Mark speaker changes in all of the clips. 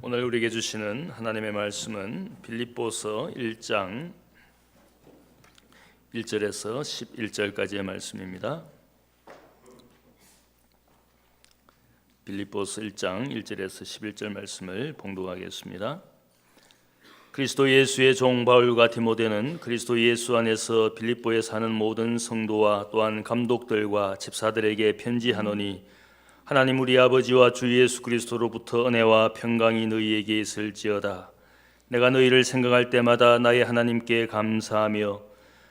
Speaker 1: 오늘 우리에게 주시는 하나님의 말씀은 빌립보서 1장 1절에서 11절까지의 말씀입니다. 빌립보서 1장 1절에서 11절 말씀을 봉독하겠습니다. 그리스도 예수의 종 바울과 디모데는 그리스도 예수 안에서 빌립보에 사는 모든 성도와 또한 감독들과 집사들에게 편지하노니, 하나님 우리 아버지와 주 예수 그리스도로부터 은혜와 평강이 너희에게 있을지어다. 내가 너희를 생각할 때마다 나의 하나님께 감사하며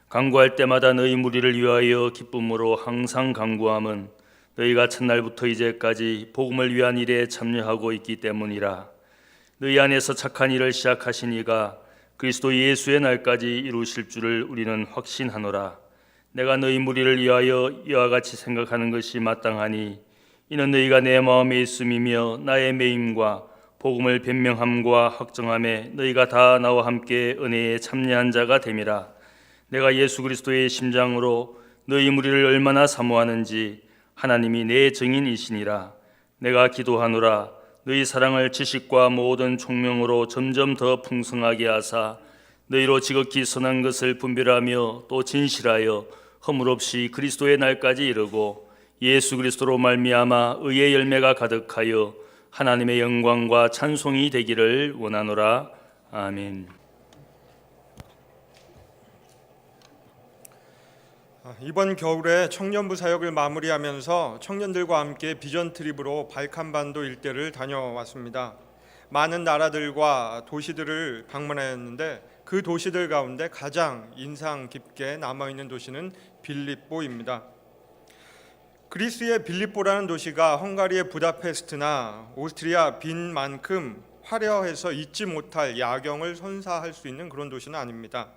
Speaker 1: 간구할 때마다 너희 무리를 위하여 기쁨으로 항상 간구함은 너희가 첫날부터 이제까지 복음을 위한 일에 참여하고 있기 때문이라. 너희 안에서 착한 일을 시작하신 이가 그리스도 예수의 날까지 이루실 줄을 우리는 확신하노라. 내가 너희 무리를 위하여 이와 같이 생각하는 것이 마땅하니, 이는 너희가 내 마음에 있음이며 나의 매임과 복음을 변명함과 확정함에 너희가 다 나와 함께 은혜에 참여한 자가 됨이라. 내가 예수 그리스도의 심장으로 너희 무리를 얼마나 사모하는지 하나님이 내 증인이시니라. 내가 기도하노라. 너희 사랑을 지식과 모든 총명으로 점점 더 풍성하게 하사 너희로 지극히 선한 것을 분별하며 또 진실하여 허물 없이 그리스도의 날까지 이르고 예수 그리스도로 말미암아 의의 열매가 가득하여 하나님의 영광과 찬송이 되기를 원하노라. 아멘.
Speaker 2: 이번 겨울에 청년부 사역을 마무리하면서 청년들과 함께 비전 트립으로 발칸반도 일대를 다녀왔습니다. 많은 나라들과 도시들을 방문했는데 그 도시들 가운데 가장 인상 깊게 남아있는 도시는 빌립보입니다. 그리스의 빌립보라는 도시가 헝가리의 부다페스트나 오스트리아 빈만큼 화려해서 잊지 못할 야경을 선사할 수 있는 그런 도시는 아닙니다.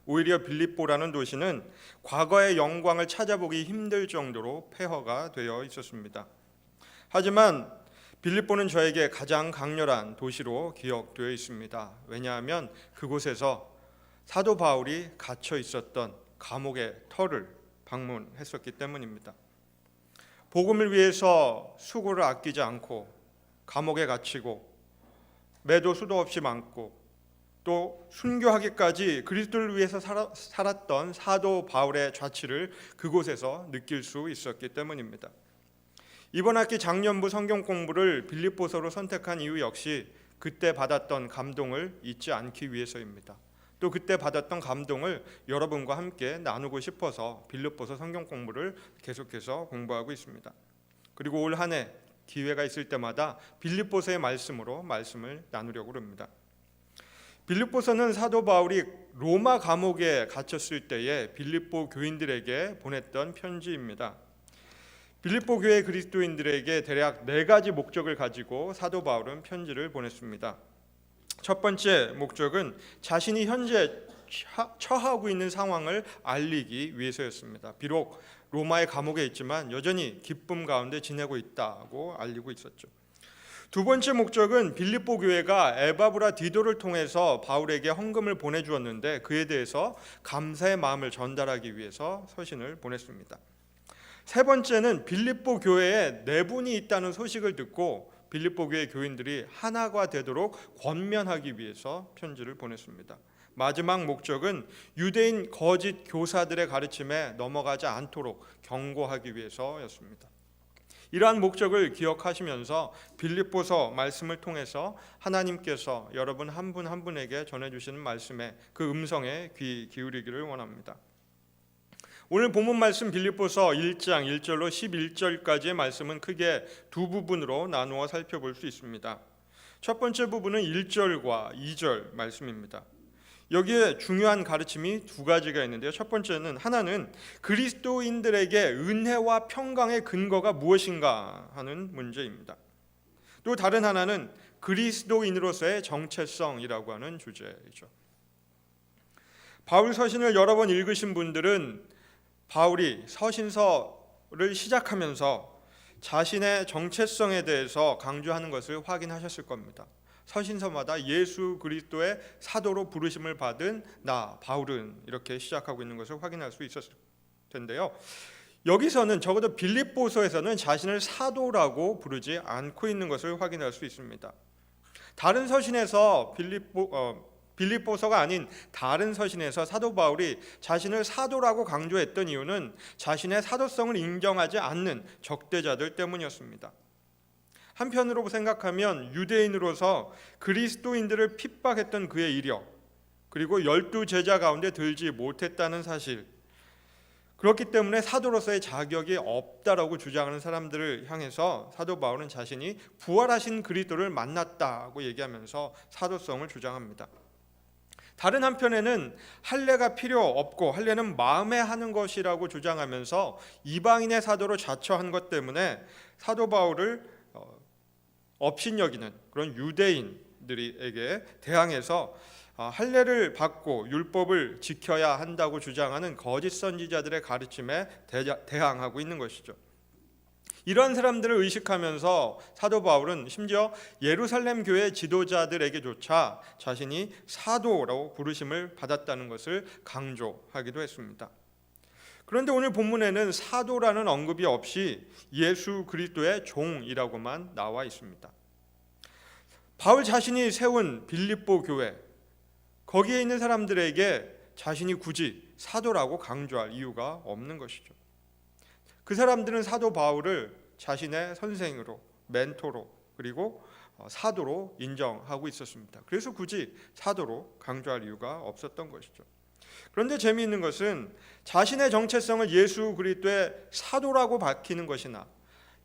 Speaker 2: 오히려 빌립보라는 도시는 과거의 영광을 찾아보기 힘들 정도로 폐허가 되어 있었습니다. 하지만 빌립보는 저에게 가장 강렬한 도시로 기억되어 있습니다. 왜냐하면 그곳에서 사도 바울이 갇혀 있었던 감옥의 터를 방문했었기 때문입니다. 복음을 위해서 수고를 아끼지 않고 감옥에 갇히고 매도 수도 없이 많고 또 순교하기까지 그리스도를 위해서 살았던 사도 바울의 좌치를 그곳에서 느낄 수 있었기 때문입니다. 이번 학기 작년부 성경 공부를 빌립보서로 선택한 이유 역시 그때 받았던 감동을 잊지 않기 위해서입니다. 또 그때 받았던 감동을 여러분과 함께 나누고 싶어서 빌립보서 성경 공부를 계속해서 공부하고 있습니다. 그리고 올 한 해 기회가 있을 때마다 빌립보서의 말씀으로 말씀을 나누려고 합니다. 빌립보서는 사도 바울이 로마 감옥에 갇혔을 때에 빌립보 교인들에게 보냈던 편지입니다. 빌립보 교회 그리스도인들에게 대략 4가지 목적을 가지고 사도 바울은 편지를 보냈습니다. 첫 번째 목적은 자신이 현재 처하고 있는 상황을 알리기 위해서였습니다. 비록 로마의 감옥에 있지만 여전히 기쁨 가운데 지내고 있다고 알리고 있었죠. 두 번째 목적은 빌립보 교회가 에바브라 디도를 통해서 바울에게 헌금을 보내주었는데 그에 대해서 감사의 마음을 전달하기 위해서 서신을 보냈습니다. 세 번째는 빌립보 교회에 내분이 있다는 소식을 듣고 빌립보 교회 교인들이 하나가 되도록 권면하기 위해서 편지를 보냈습니다. 마지막 목적은 유대인 거짓 교사들의 가르침에 넘어가지 않도록 경고하기 위해서였습니다. 이러한 목적을 기억하시면서 빌립보서 말씀을 통해서 하나님께서 여러분 한 분 한 분에게 전해주시는 말씀에 그 음성에 귀 기울이기를 원합니다. 오늘 본문 말씀 빌립보서 1장 1절로 11절까지의 말씀은 크게 두 부분으로 나누어 살펴볼 수 있습니다. 첫 번째 부분은 1절과 2절 말씀입니다. 여기에 중요한 가르침이 2가지가 있는데요. 첫 번째는 하나는 그리스도인들에게 은혜와 평강의 근거가 무엇인가 하는 문제입니다. 또 다른 하나는 그리스도인으로서의 정체성이라고 하는 주제이죠. 바울 서신을 여러 번 읽으신 분들은 바울이 서신서를 시작하면서 자신의 정체성에 대해서 강조하는 것을 확인하셨을 겁니다. 서신서마다 예수 그리스도의 사도로 부르심을 받은 나 바울은 이렇게 시작하고 있는 것을 확인할 수 있었을 텐데요. 여기서는 적어도 빌립보서에서는 자신을 사도라고 부르지 않고 있는 것을 확인할 수 있습니다. 다른 서신에서 빌립보서가 아닌 다른 서신에서 사도 바울이 자신을 사도라고 강조했던 이유는 자신의 사도성을 인정하지 않는 적대자들 때문이었습니다. 한편으로 생각하면 유대인으로서 그리스도인들을 핍박했던 그의 이력, 그리고 12제자 가운데 들지 못했다는 사실, 그렇기 때문에 사도로서의 자격이 없다라고 주장하는 사람들을 향해서 사도 바울은 자신이 부활하신 그리스도를 만났다고 얘기하면서 사도성을 주장합니다. 다른 한편에는 할례가 필요 없고 할례는 마음에 하는 것이라고 주장하면서 이방인의 사도로 자처한 것 때문에 사도 바울을 업신여기는 그런 유대인들에게 대항해서 할례를 받고 율법을 지켜야 한다고 주장하는 거짓 선지자들의 가르침에 대항하고 있는 것이죠. 이런 사람들을 의식하면서 사도 바울은 심지어 예루살렘 교회 지도자들에게조차 자신이 사도라고 부르심을 받았다는 것을 강조하기도 했습니다. 그런데 오늘 본문에는 사도라는 언급이 없이 예수 그리스도의 종이라고만 나와 있습니다. 바울 자신이 세운 빌립보 교회, 거기에 있는 사람들에게 자신이 굳이 사도라고 강조할 이유가 없는 것이죠. 그 사람들은 사도 바울을 자신의 선생으로, 멘토로, 그리고 사도로 인정하고 있었습니다. 그래서 굳이 사도로 강조할 이유가 없었던 것이죠. 그런데 재미있는 것은 자신의 정체성을 예수 그리스도의 사도라고 밝히는 것이나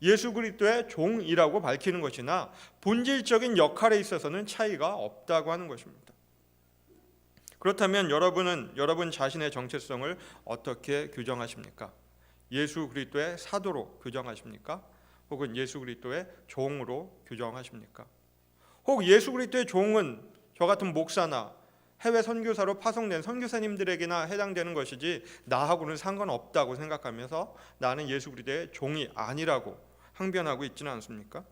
Speaker 2: 예수 그리스도의 종이라고 밝히는 것이나 본질적인 역할에 있어서는 차이가 없다고 하는 것입니다. 그렇다면 여러분 자신의 정체성을 어떻게 규정하십니까? 예수 그리스도의 사도로 규정하십니까? 혹은 예수 그리스도의 종으로 규정하십니까? 혹 예수 그리스도의 종은 저 같은 목사나 해외 선교사로 파송된 선교사님들에게나 해당되는 것이지 나하고는 상관없다고 생각하면서 나는 예수 그리스도의 종이 아니라고 항변하고 있지는 않습니까?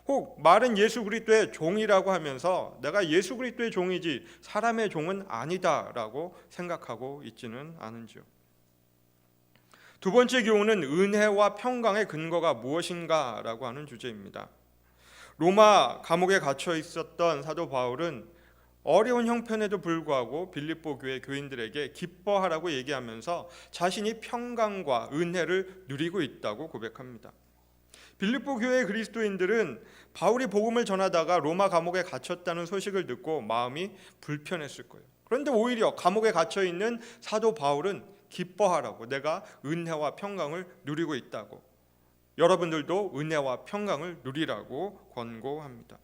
Speaker 2: 혹 말은 예수 그리스도의 종이라고 하면서 내가 예수 그리스도의 종이지 사람의 종은 아니다라고 생각하고 있지는 않은지요. 두 번째 교훈은 은혜와 평강의 근거가 무엇인가라고 하는 주제입니다. 로마 감옥에 갇혀 있었던 사도 바울은 어려운 형편에도 불구하고 빌립보 교회 교인들에게 기뻐하라고 얘기하면서 자신이 평강과 은혜를 누리고 있다고 고백합니다. 빌립보 교회 그리스도인들은 바울이 복음을 전하다가 로마 감옥에 갇혔다는 소식을 듣고 마음이 불편했을 거예요. 그런데 오히려 감옥에 갇혀 있는 사도 바울은 기뻐하라고, 내가 은혜와 평강을 누리고 있다고, 여러분들도 은혜와 평강을 누리라고 권고합니다.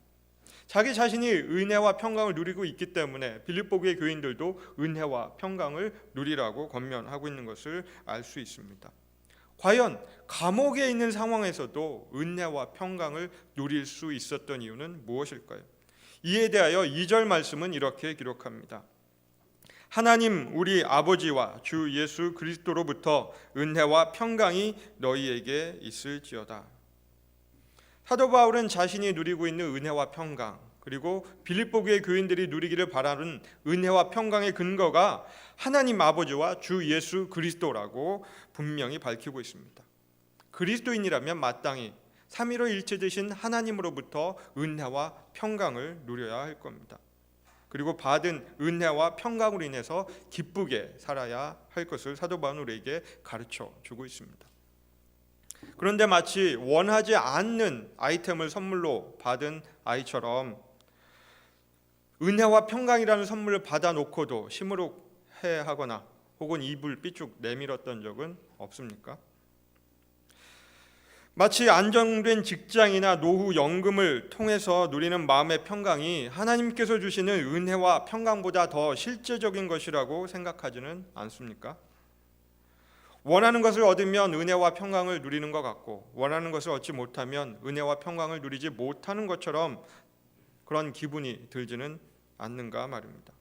Speaker 2: 자기 자신이 은혜와 평강을 누리고 있기 때문에 빌립보 교회 교인들도 은혜와 평강을 누리라고 권면하고 있는 것을 알 수 있습니다. 과연 감옥에 있는 상황에서도 은혜와 평강을 누릴 수 있었던 이유는 무엇일까요? 이에 대하여 2절 말씀은 이렇게 기록합니다. 하나님 우리 아버지와 주 예수 그리스도로부터 은혜와 평강이 너희에게 있을지어다. 사도 바울은 자신이 누리고 있는 은혜와 평강, 그리고 빌립보 교회 교인들이 누리기를 바라는 은혜와 평강의 근거가 하나님 아버지와 주 예수 그리스도라고 분명히 밝히고 있습니다. 그리스도인이라면 마땅히 삼위일체 되신 하나님으로부터 은혜와 평강을 누려야 할 겁니다. 그리고 받은 은혜와 평강으로 인해서 기쁘게 살아야 할 것을 사도 바울에게 가르쳐 주고 있습니다. 그런데 마치 원하지 않는 아이템을 선물로 받은 아이처럼 은혜와 평강이라는 선물을 받아놓고도 시무룩해하거나 혹은 입을 삐쭉 내밀었던 적은 없습니까? 마치 안정된 직장이나 노후 연금을 통해서 누리는 마음의 평강이 하나님께서 주시는 은혜와 평강보다 더 실제적인 것이라고 생각하지는 않습니까? 원하는 것을 얻으면 은혜와 평강을 누리는 것 같고, 원하는 것을 얻지 못하면 은혜와 평강을 누리지 못하는 것처럼 그런 기분이 들지는 않는가 말입니다.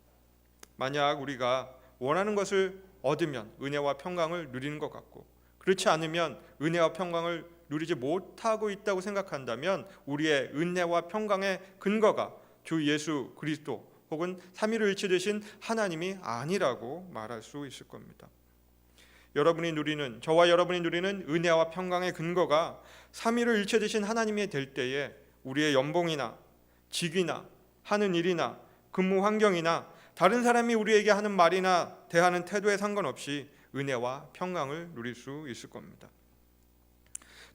Speaker 2: 만약 우리가 원하는 것을 얻으면 은혜와 평강을 누리는 것 같고, 그렇지 않으면 은혜와 평강을 누리지 못하고 있다고 생각한다면 우리의 은혜와 평강의 근거가 주 예수 그리스도 혹은 삼위일체 되신 하나님이 아니라고 말할 수 있을 겁니다. 저와 여러분이 누리는 은혜와 평강의 근거가 삼위일체 되신 하나님이 될 때에 우리의 연봉이나 직위나 하는 일이나 근무 환경이나 다른 사람이 우리에게 하는 말이나 대하는 태도에 상관없이 은혜와 평강을 누릴 수 있을 겁니다.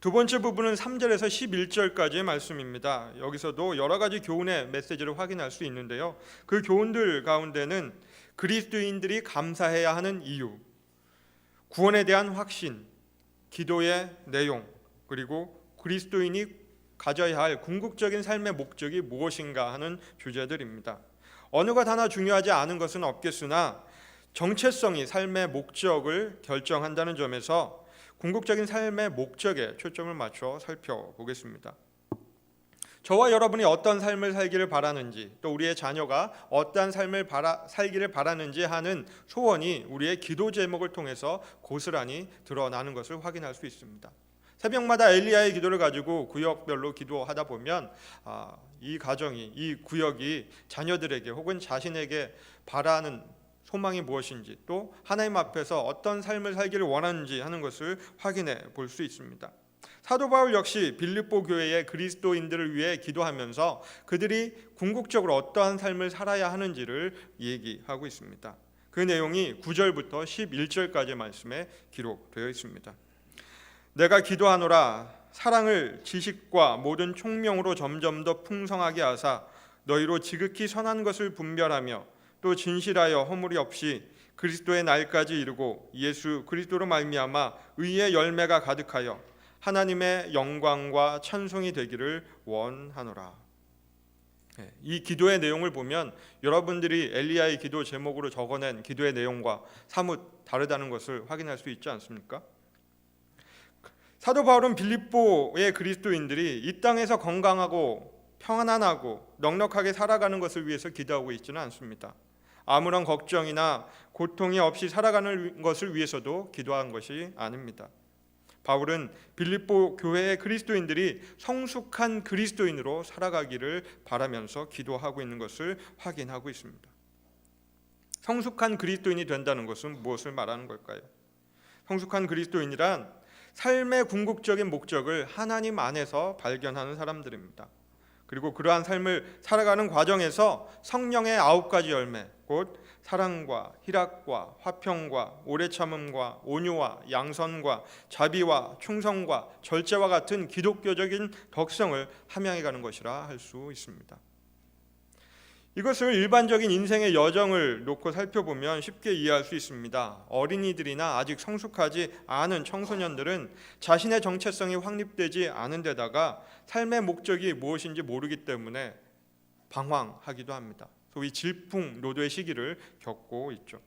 Speaker 2: 두 번째 부분은 3절에서 11절까지의 말씀입니다. 여기서도 여러 가지 교훈의 메시지를 확인할 수 있는데요. 그 교훈들 가운데는 그리스도인들이 감사해야 하는 이유, 구원에 대한 확신, 기도의 내용, 그리고 그리스도인이 가져야 할 궁극적인 삶의 목적이 무엇인가 하는 주제들입니다. 어느 것 하나 중요하지 않은 것은 없겠으나 정체성이 삶의 목적을 결정한다는 점에서 궁극적인 삶의 목적에 초점을 맞춰 살펴보겠습니다. 저와 여러분이 어떤 삶을 살기를 바라는지, 또 우리의 자녀가 어떠한 삶을 살기를 바라는지 하는 소원이 우리의 기도 제목을 통해서 고스란히 드러나는 것을 확인할 수 있습니다. 새벽마다 엘리야의 기도를 가지고 구역별로 기도하다 보면 이 가정이, 이 구역이 자녀들에게 혹은 자신에게 바라는 소망이 무엇인지, 또 하나님 앞에서 어떤 삶을 살기를 원하는지 하는 것을 확인해 볼 수 있습니다. 사도 바울 역시 빌립보 교회의 그리스도인들을 위해 기도하면서 그들이 궁극적으로 어떠한 삶을 살아야 하는지를 얘기하고 있습니다. 그 내용이 9절부터 11절까지의 말씀에 기록되어 있습니다. 내가 기도하노라. 사랑을 지식과 모든 총명으로 점점 더 풍성하게 하사 너희로 지극히 선한 것을 분별하며 또 진실하여 허물이 없이 그리스도의 날까지 이르고 예수 그리스도로 말미암아 의의 열매가 가득하여 하나님의 영광과 찬송이 되기를 원하노라. 이 기도의 내용을 보면 여러분들이 엘리야의 기도 제목으로 적어낸 기도의 내용과 사뭇 다르다는 것을 확인할 수 있지 않습니까? 사도 바울은 빌립보의 그리스도인들이 이 땅에서 건강하고 평안하고 넉넉하게 살아가는 것을 위해서 기도하고 있지는 않습니다. 아무런 걱정이나 고통이 없이 살아가는 것을 위해서도 기도한 것이 아닙니다. 바울은 빌립보 교회의 그리스도인들이 성숙한 그리스도인으로 살아가기를 바라면서 기도하고 있는 것을 확인하고 있습니다. 성숙한 그리스도인이 된다는 것은 무엇을 말하는 걸까요? 성숙한 그리스도인이란 삶의 궁극적인 목적을 하나님 안에서 발견하는 사람들입니다. 그리고 그러한 삶을 살아가는 과정에서 성령의 9가지 열매, 곧 사랑과 희락과 화평과 오래 참음과 온유와 양선과 자비와 충성과 절제와 같은 기독교적인 덕성을 함양해 가는 것이라 할 수 있습니다. 이것을 일반적인 인생의 여정을 놓고 살펴보면 쉽게 이해할 수 있습니다. 어린이들이나 아직 성숙하지 않은 청소년들은 자신의 정체성이 확립되지 않은 데다가 삶의 목적이 무엇인지 모르기 때문에 방황하기도 합니다. 소위 질풍노도의 시기를 겪고 있죠.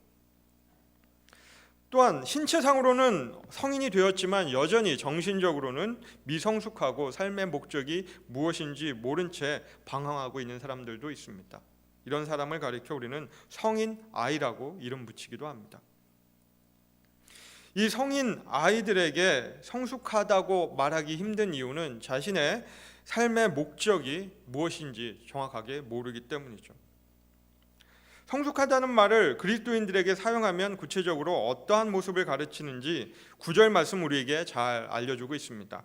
Speaker 2: 또한 신체상으로는 성인이 되었지만 여전히 정신적으로는 미성숙하고 삶의 목적이 무엇인지 모른 채 방황하고 있는 사람들도 있습니다. 이런 사람을 가리켜 우리는 성인 아이라고 이름 붙이기도 합니다. 이 성인 아이들에게 성숙하다고 말하기 힘든 이유는 자신의 삶의 목적이 무엇인지 정확하게 모르기 때문이죠. 성숙하다는 말을 그리스도인들에게 사용하면 구체적으로 어떠한 모습을 가르치는지 9절 말씀 우리에게 잘 알려주고 있습니다.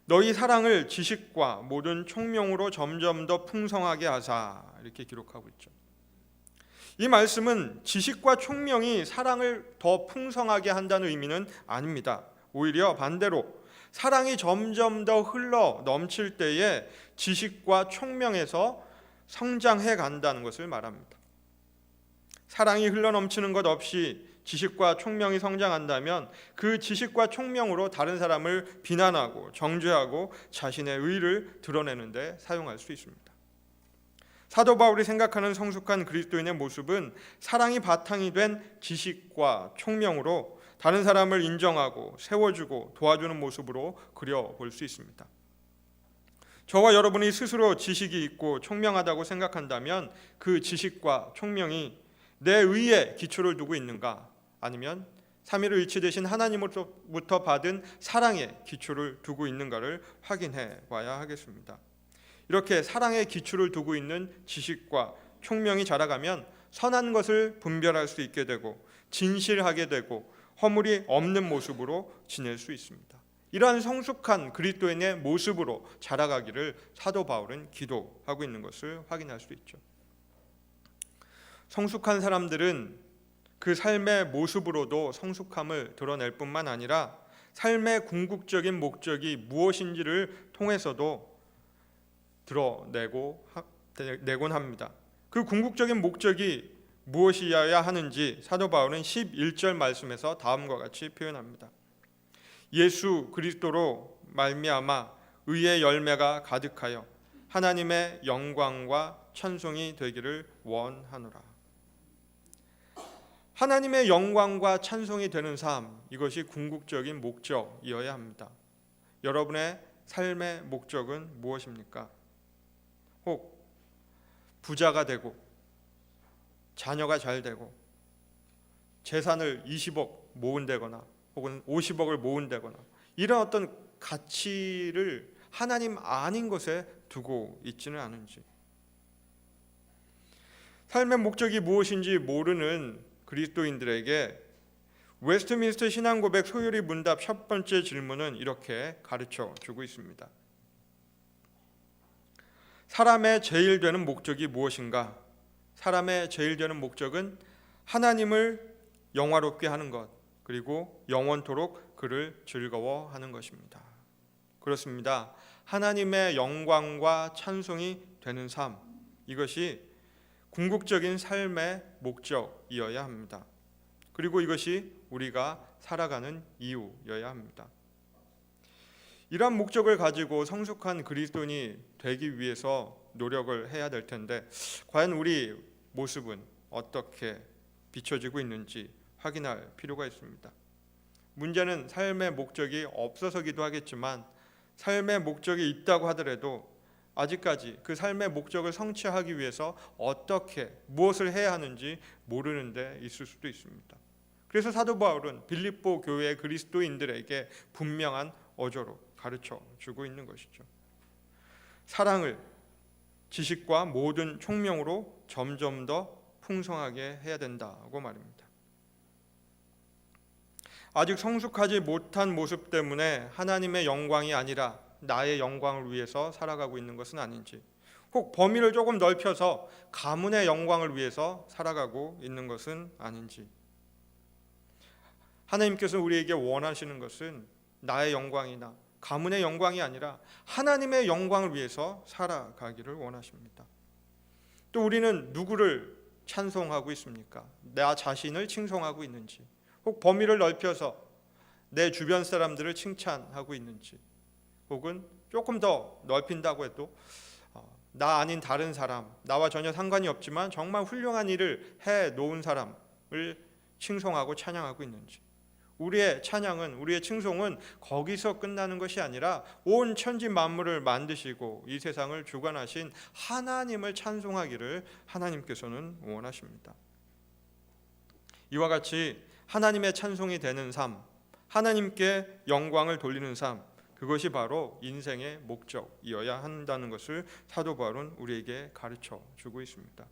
Speaker 2: 너희 사랑을 지식과 모든 총명으로 점점 더 풍성하게 하사, 이렇게 기록하고 있죠. 이 말씀은 지식과 총명이 사랑을 더 풍성하게 한다는 의미는 아닙니다. 오히려 반대로 사랑이 점점 더 흘러 넘칠 때에 지식과 총명에서 성장해 간다는 것을 말합니다. 사랑이 흘러 넘치는 것 없이 지식과 총명이 성장한다면 그 지식과 총명으로 다른 사람을 비난하고 정죄하고 자신의 의를 드러내는 데 사용할 수 있습니다. 사도 바울이 생각하는 성숙한 그리스도인의 모습은 사랑이 바탕이 된 지식과 총명으로 다른 사람을 인정하고 세워주고 도와주는 모습으로 그려볼 수 있습니다. 저와 여러분이 스스로 지식이 있고 총명하다고 생각한다면 그 지식과 총명이 내 의에 기초를 두고 있는가, 아니면 삼위일체 되신 하나님으로부터 받은 사랑에 기초를 두고 있는가를 확인해 봐야 하겠습니다. 이렇게 사랑에 기초를 두고 있는 지식과 총명이 자라가면 선한 것을 분별할 수 있게 되고 진실하게 되고 허물이 없는 모습으로 지낼 수 있습니다. 이러한 성숙한 그리스도인의 모습으로 자라가기를 사도 바울은 기도하고 있는 것을 확인할 수 있죠. 성숙한 사람들은 그 삶의 모습으로도 성숙함을 드러낼 뿐만 아니라 삶의 궁극적인 목적이 무엇인지를 통해서도 드러내곤 합니다. 그 궁극적인 목적이 무엇이어야 하는지 사도 바울은 11절 말씀에서 다음과 같이 표현합니다. 예수 그리스도로 말미암아 의의 열매가 가득하여 하나님의 영광과 찬송이 되기를 원하노라. 하나님의 영광과 찬송이 되는 삶, 이것이 궁극적인 목적이어야 합니다. 여러분의 삶의 목적은 무엇입니까? 혹 부자가 되고 자녀가 잘 되고 재산을 20억 모은다거나 혹은 50억을 모은다거나 이런 어떤 가치를 하나님 아닌 것에 두고 있지는 않은지, 삶의 목적이 무엇인지 모르는 그리스도인들에게 웨스트민스터 신앙고백 소요리 문답 첫 번째 질문은 이렇게 가르쳐 주고 있습니다. 사람의 제일 되는 목적이 무엇인가? 사람의 제일 되는 목적은 하나님을 영화롭게 하는 것, 그리고 영원토록 그를 즐거워하는 것입니다. 그렇습니다. 하나님의 영광과 찬송이 되는 삶, 이것이 궁극적인 삶의 목적이어야 합니다. 그리고 이것이 우리가 살아가는 이유여야 합니다. 이러한 목적을 가지고 성숙한 그리스도인이 되기 위해서 노력을 해야 될 텐데, 과연 우리 모습은 어떻게 비춰지고 있는지 확인할 필요가 있습니다. 문제는 삶의 목적이 없어서기도 하겠지만, 삶의 목적이 있다고 하더라도 아직까지 그 삶의 목적을 성취하기 위해서 어떻게 무엇을 해야 하는지 모르는 데 있을 수도 있습니다. 그래서 사도 바울은 빌립보 교회 그리스도인들에게 분명한 어조로 가르쳐 주고 있는 것이죠. 사랑을 지식과 모든 총명으로 점점 더 풍성하게 해야 된다고 말입니다. 아직 성숙하지 못한 모습 때문에 하나님의 영광이 아니라 나의 영광을 위해서 살아가고 있는 것은 아닌지, 혹 범위를 조금 넓혀서 가문의 영광을 위해서 살아가고 있는 것은 아닌지, 하나님께서 우리에게 원하시는 것은 나의 영광이나 가문의 영광이 아니라 하나님의 영광을 위해서 살아가기를 원하십니다. 또 우리는 누구를 찬송하고 있습니까? 나 자신을 칭송하고 있는지, 혹 범위를 넓혀서 내 주변 사람들을 칭찬하고 있는지, 혹은 조금 더 넓힌다고 해도 나 아닌 다른 사람, 나와 전혀 상관이 없지만 정말 훌륭한 일을 해놓은 사람을 칭송하고 찬양하고 있는지, 우리의 찬양은, 우리의 칭송은 거기서 끝나는 것이 아니라 온 천지 만물을 만드시고 이 세상을 주관하신 하나님을 찬송하기를 하나님께서는 원하십니다. 이와 같이 하나님의 찬송이 되는 삶, 하나님께 영광을 돌리는 삶, 그것이 바로 인생의 목적이어야 한다는 것을 사도 바울은 우리에게 가르쳐 주고 있습니다.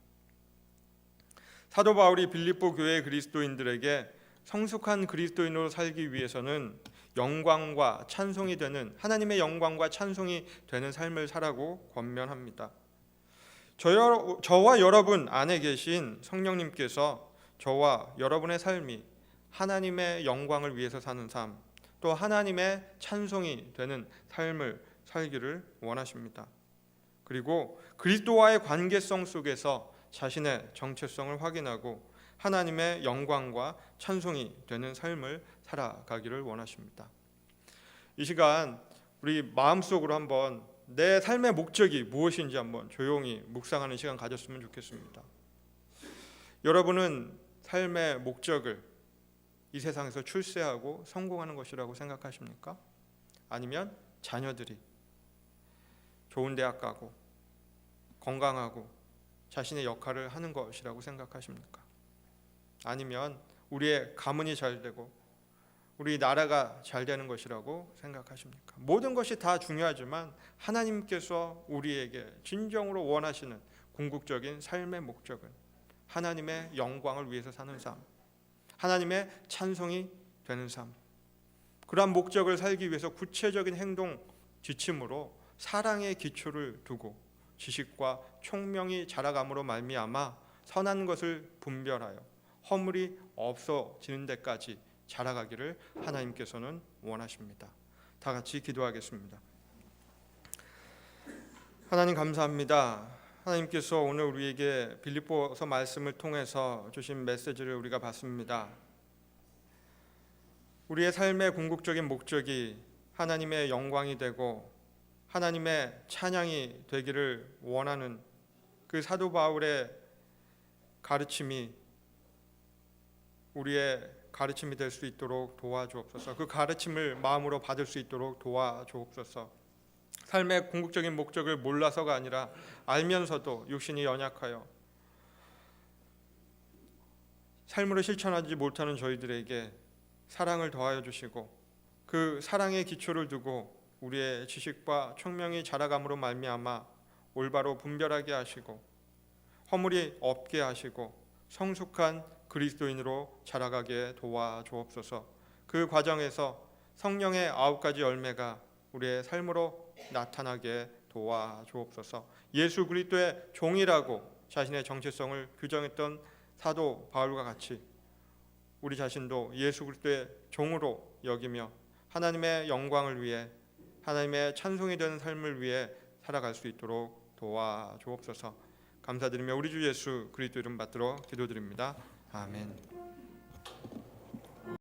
Speaker 2: 사도 바울이 빌립보 교회 그리스도인들에게 성숙한 그리스도인으로 살기 위해서는 영광과 찬송이 되는, 하나님의 영광과 찬송이 되는 삶을 살라고 권면합니다. 저와 여러분 안에 계신 성령님께서 저와 여러분의 삶이 하나님의 영광을 위해서 사는 삶, 또 하나님의 찬송이 되는 삶을 살기를 원하십니다. 그리고 그리스도와의 관계성 속에서 자신의 정체성을 확인하고 하나님의 영광과 찬송이 되는 삶을 살아가기를 원하십니다. 이 시간 우리 마음속으로 한번 내 삶의 목적이 무엇인지 한번 조용히 묵상하는 시간 가졌으면 좋겠습니다. 여러분은 삶의 목적을 이 세상에서 출세하고 성공하는 것이라고 생각하십니까? 아니면 자녀들이 좋은 대학 가고 건강하고 자신의 역할을 하는 것이라고 생각하십니까? 아니면 우리의 가문이 잘 되고 우리 나라가 잘 되는 것이라고 생각하십니까? 모든 것이 다 중요하지만 하나님께서 우리에게 진정으로 원하시는 궁극적인 삶의 목적은 하나님의 영광을 위해서 사는 삶, 하나님의 찬송이 되는 삶, 그러한 목적을 살기 위해서 구체적인 행동 지침으로 사랑의 기초를 두고 지식과 총명이 자라감으로 말미암아 선한 것을 분별하여 허물이 없어지는 데까지 자라가기를 하나님께서는 원하십니다. 다 같이 기도하겠습니다. 하나님 감사합니다. 하나님께서 오늘 우리에게 빌립보서 말씀을 통해서 주신 메시지를 우리가 받습니다. 우리의 삶의 궁극적인 목적이 하나님의 영광이 되고 하나님의 찬양이 되기를 원하는 그 사도 바울의 가르침이 우리의 가르침이 될 수 있도록 도와주옵소서. 그 가르침을 마음으로 받을 수 있도록 도와주옵소서. 삶의 궁극적인 목적을 몰라서가 아니라 알면서도 육신이 연약하여 삶으로 실천하지 못하는 저희들에게 사랑을 더하여 주시고 그 사랑의 기초를 두고 우리의 지식과 총명이 자라감으로 말미암아 올바로 분별하게 하시고 허물이 없게 하시고 성숙한 그리스도인으로 자라가게 도와주옵소서. 그 과정에서 성령의 9가지 열매가 우리의 삶으로 나타나게 도와주옵소서. 예수 그리스도의 종이라고 자신의 정체성을 규정했던 사도 바울과 같이 우리 자신도 예수 그리스도의 종으로 여기며 하나님의 영광을 위해 하나님의 찬송이 되는 삶을 위해 살아갈 수 있도록 도와주옵소서. 감사드리며 우리 주 예수 그리스도 이름 받들어 기도드립니다. 아멘.